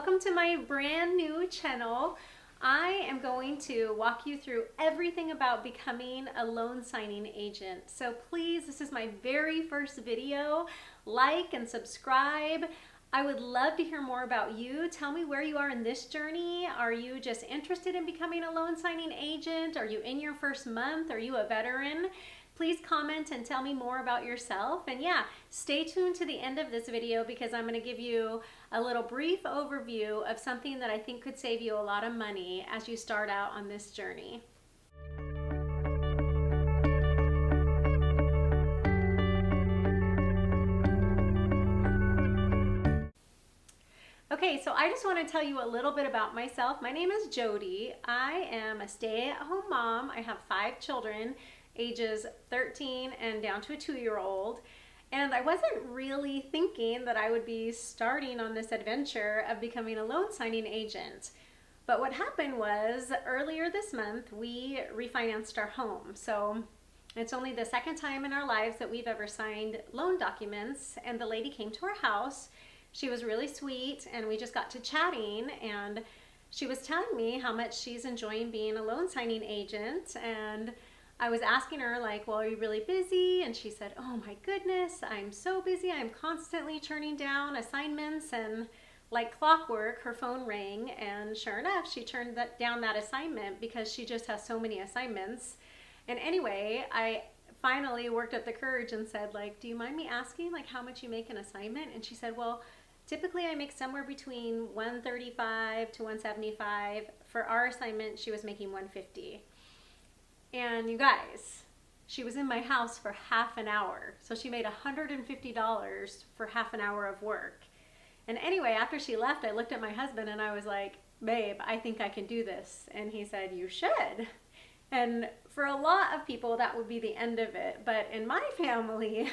welcome to my brand new channel. I am going to walk you through everything about becoming a loan signing agent. So please, this is my very first video. Like and subscribe. I would love to hear more about you. Tell me where you are in this journey. Are you just interested in becoming a loan signing agent? Are you in your first month? Are you a veteran? Please comment and tell me more about yourself. And yeah, stay tuned to the end of this video because I'm going to give you a little brief overview of something that I think could save you a lot of money as you start out on this journey. Okay, so I just want to tell you a little bit about myself. My name is Jody. I am a stay-at-home mom. I have 5 children, ages 13 and down to a 2-year-old. And I wasn't really thinking that I would be starting on this adventure of becoming a loan signing agent. But what happened was earlier this month, we refinanced our home. So it's only the second time in our lives that we've ever signed loan documents. And the lady came to our house. She was really sweet and we just got to chatting, and she was telling me how much she's enjoying being a loan signing agent. And I was asking her, like, well, are you really busy? And she said, oh my goodness, I'm so busy. I'm constantly turning down assignments. And like clockwork, her phone rang, and sure enough, she turned down that assignment because she just has so many assignments. And anyway, I finally worked up the courage and said, like, do you mind me asking, like, how much you make an assignment? And she said, well, typically I make somewhere between $135 to $175. For our assignment, she was making $150. And you guys, she was in my house for half an hour. So she made $150 for half an hour of work. And anyway, after she left, I looked at my husband and I was like, babe, I think I can do this. And he said, you should. And for a lot of people, that would be the end of it. But in my family,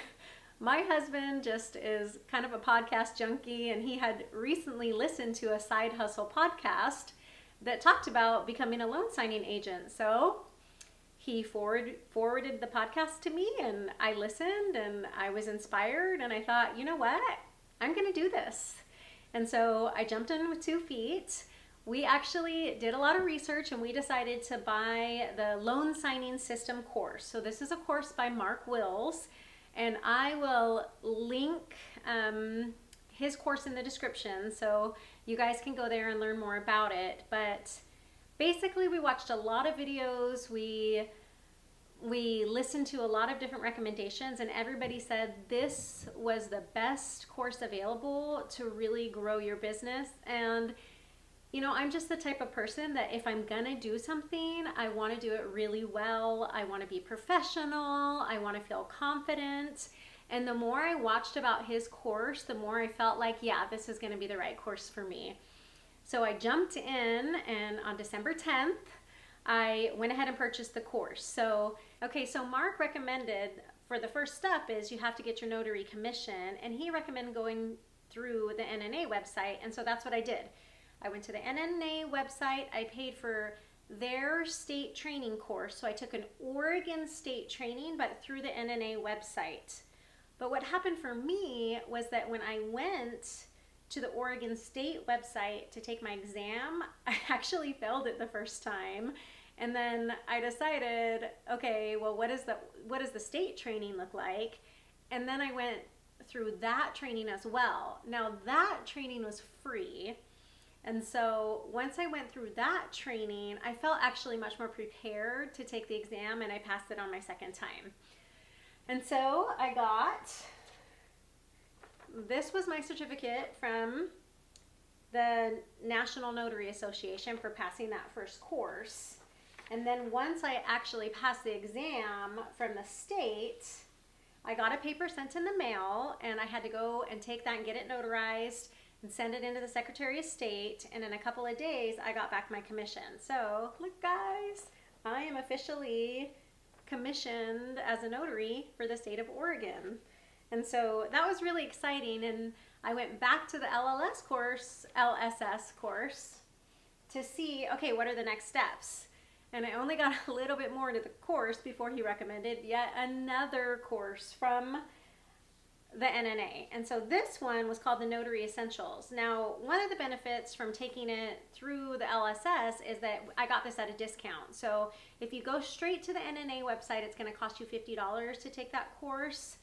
my husband just is kind of a podcast junkie, and he had recently listened to a side hustle podcast that talked about becoming a loan signing agent. So he forwarded the podcast to me, and I listened and I was inspired, and I thought, you know what? I'm going to do this. And so I jumped in with 2 feet. We actually did a lot of research and we decided to buy the loan signing system course. So this is a course by Mark Wills, and I will link his course in the description so you guys can go there and learn more about it. But basically, we watched a lot of videos, we listened to a lot of different recommendations, and everybody said this was the best course available to really grow your business. And you know, I'm just the type of person that if I'm gonna do something, I want to do it really well. I want to be professional. I want to feel confident. And the more I watched about his course, the more I felt like, yeah, this is going to be the right course for me. So I jumped in, and on December 10th, I went ahead and purchased the course. So, okay, so Mark recommended for the first step is you have to get your notary commission, and he recommended going through the NNA website, and so that's what I did. I went to the NNA website. I paid for their state training course. So I took an Oregon state training, but through the NNA website. But what happened for me was that when I went to the Oregon state website to take my exam, I actually failed it the first time. And then I decided, okay, well, what does the state training look like? And then I went through that training as well. Now that training was free. And so once I went through that training, I felt actually much more prepared to take the exam, and I passed it on my second time. And so this was my certificate from the National Notary Association for passing that first course. And then once I actually passed the exam from the state, I got a paper sent in the mail, and I had to go and take that and get it notarized and send it into the Secretary of State, and in a couple of days I got back my commission. So look guys, I am officially commissioned as a notary for the state of Oregon. And so that was really exciting, and I went back to the LSS course to see, okay, what are the next steps? And I only got a little bit more into the course before he recommended yet another course from the NNA. And so this one was called the Notary Essentials. Now, one of the benefits from taking it through the LSS is that I got this at a discount. So if you go straight to the NNA website, it's going to cost you $50 to take that course.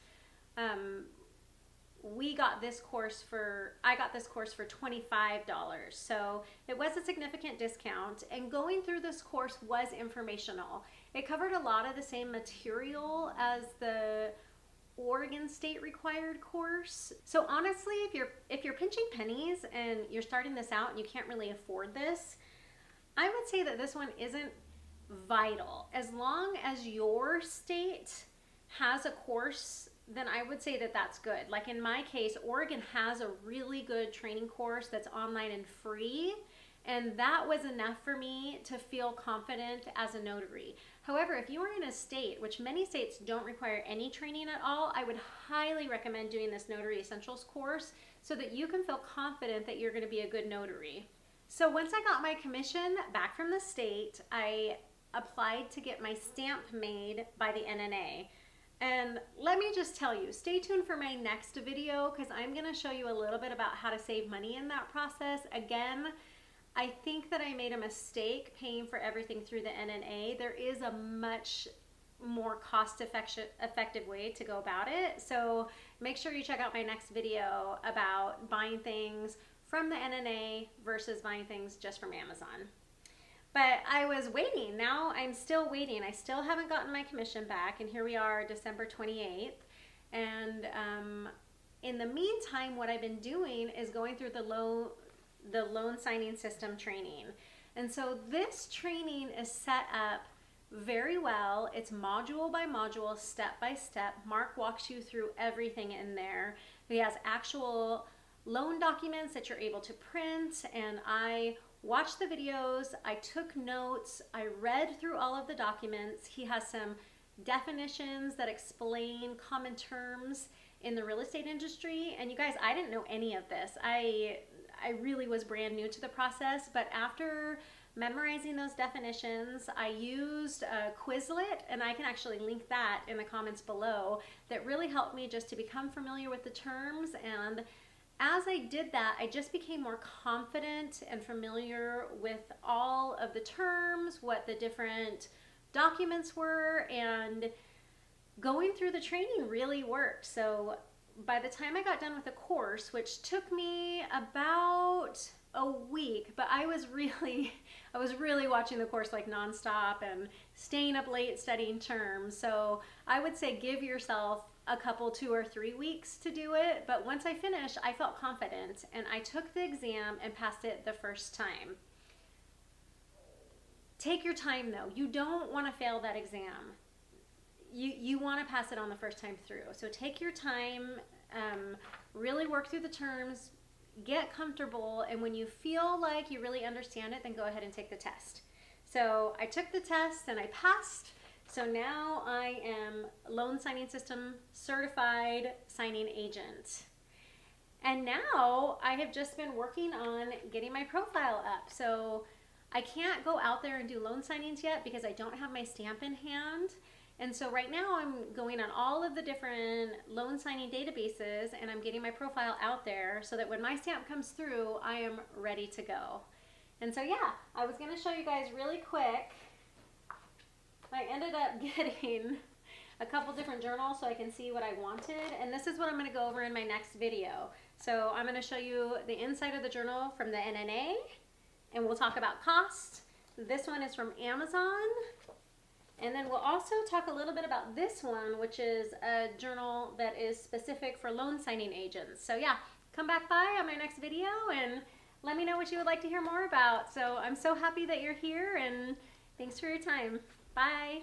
I got this course for $25. So it was a significant discount, and going through this course was informational. It covered a lot of the same material as the Oregon State required course. So honestly, if you're pinching pennies and you're starting this out and you can't really afford this, I would say that this one isn't vital. As long as your state has a course, then I would say that that's good. Like in my case, Oregon has a really good training course that's online and free, and that was enough for me to feel confident as a notary. However, if you are in a state, which many states don't require any training at all, I would highly recommend doing this Notary Essentials course so that you can feel confident that you're going to be a good notary. So once I got my commission back from the state, I applied to get my stamp made by the NNA. And let me just tell you, stay tuned for my next video because I'm going to show you a little bit about how to save money in that process. Again, I think that I made a mistake paying for everything through the NNA. There is a much more cost-effective way to go about it. So make sure you check out my next video about buying things from the NNA versus buying things just from Amazon. But I was waiting. Now I'm still waiting. I still haven't gotten my commission back, and here we are, December 28th. And in the meantime, what I've been doing is going through the loan signing system training. And so this training is set up very well. It's module by module, step by step. Mark walks you through everything in there. He has actual loan documents that you're able to print, and I watched the videos, I took notes, I read through all of the documents. He has some definitions that explain common terms in the real estate industry. And you guys, I didn't know any of this. I really was brand new to the process, but after memorizing those definitions, I used Quizlet, and I can actually link that in the comments below. That really helped me just to become familiar with the terms, and as I did that, I just became more confident and familiar with all of the terms, what the different documents were, and going through the training really worked. So by the time I got done with the course, which took me about a week, but I was really watching the course like nonstop and staying up late studying terms. So I would say give yourself a couple, 2 or 3 weeks to do it. But once I finished, I felt confident, and I took the exam and passed it the first time. Take your time though. You don't want to fail that exam. You want to pass it on the first time through. So take your time, really work through the terms, get comfortable, and when you feel like you really understand it, then go ahead and take the test. So I took the test and I passed. So now I am Loan Signing System Certified Signing Agent. And now I have just been working on getting my profile up. So I can't go out there and do loan signings yet because I don't have my stamp in hand. And so right now I'm going on all of the different loan signing databases, and I'm getting my profile out there so that when my stamp comes through, I am ready to go. And so yeah, I was going to show you guys really quick. I ended up getting a couple different journals so I can see what I wanted, and this is what I'm going to go over in my next video. So I'm going to show you the inside of the journal from the NNA, and we'll talk about cost. This one is from Amazon, and then we'll also talk a little bit about this one, which is a journal that is specific for loan signing agents. So yeah, come back by on my next video and let me know what you would like to hear more about. So I'm so happy that you're here, and thanks for your time. Bye.